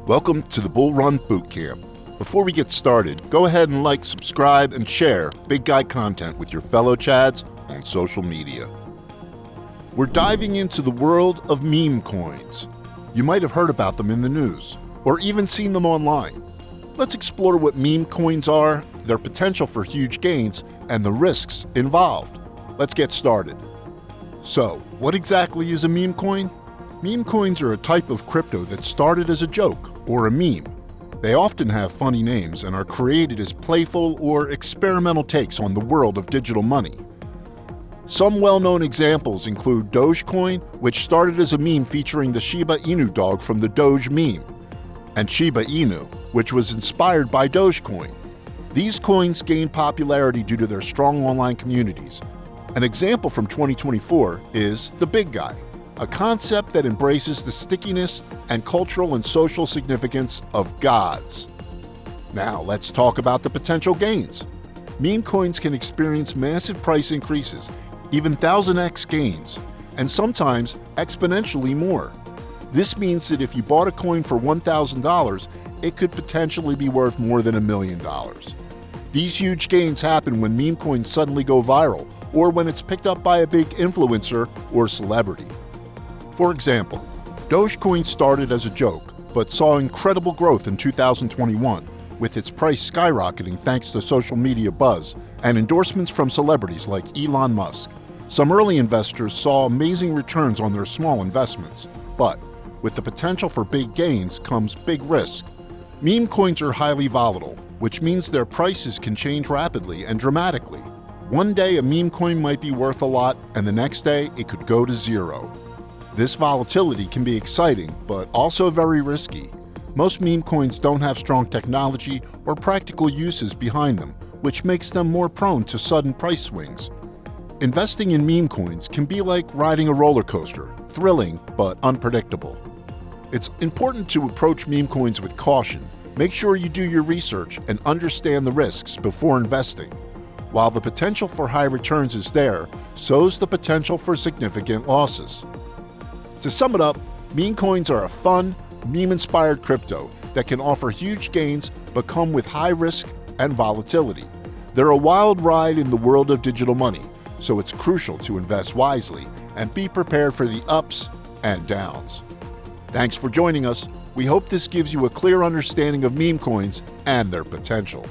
Welcome to the Bull Run Bootcamp. Before we get started, go ahead and like, subscribe, and share Big Guy content with your fellow Chads on social media. We're diving into the world of meme coins. You might have heard about them in the news, or even seen them online. Let's explore what meme coins are, their potential for huge gains, and the risks involved. Let's get started. So, what exactly is a meme coin? Meme coins are a type of crypto that started as a joke, or a meme. They often have funny names and are created as playful or experimental takes on the world of digital money. Some well-known examples include Dogecoin, which started as a meme featuring the Shiba Inu dog from the Doge meme, and Shiba Inu, which was inspired by Dogecoin. These coins gained popularity due to their strong online communities. An example from 2024 is the Big Guy, a concept that embraces the stickiness and cultural and social significance of gods. Now let's talk about the potential gains. Meme coins can experience massive price increases, even 1000x gains, and sometimes exponentially more. This means that if you bought a coin for $1,000, it could potentially be worth more than $1 million. These huge gains happen when meme coins suddenly go viral, or when it's picked up by a big influencer or celebrity. For example, Dogecoin started as a joke, but saw incredible growth in 2021, with its price skyrocketing thanks to social media buzz and endorsements from celebrities like Elon Musk. Some early investors saw amazing returns on their small investments, but with the potential for big gains comes big risk. Meme coins are highly volatile, which means their prices can change rapidly and dramatically. One day a meme coin might be worth a lot, and the next day it could go to zero. This volatility can be exciting, but also very risky. Most meme coins don't have strong technology or practical uses behind them, which makes them more prone to sudden price swings. Investing in meme coins can be like riding a roller coaster, thrilling but unpredictable. It's important to approach meme coins with caution. Make sure you do your research and understand the risks before investing. While the potential for high returns is there, so's the potential for significant losses. To sum it up, meme coins are a fun, meme-inspired crypto that can offer huge gains but come with high risk and volatility. They're a wild ride in the world of digital money, so it's crucial to invest wisely and be prepared for the ups and downs. Thanks for joining us. We hope this gives you a clear understanding of meme coins and their potential.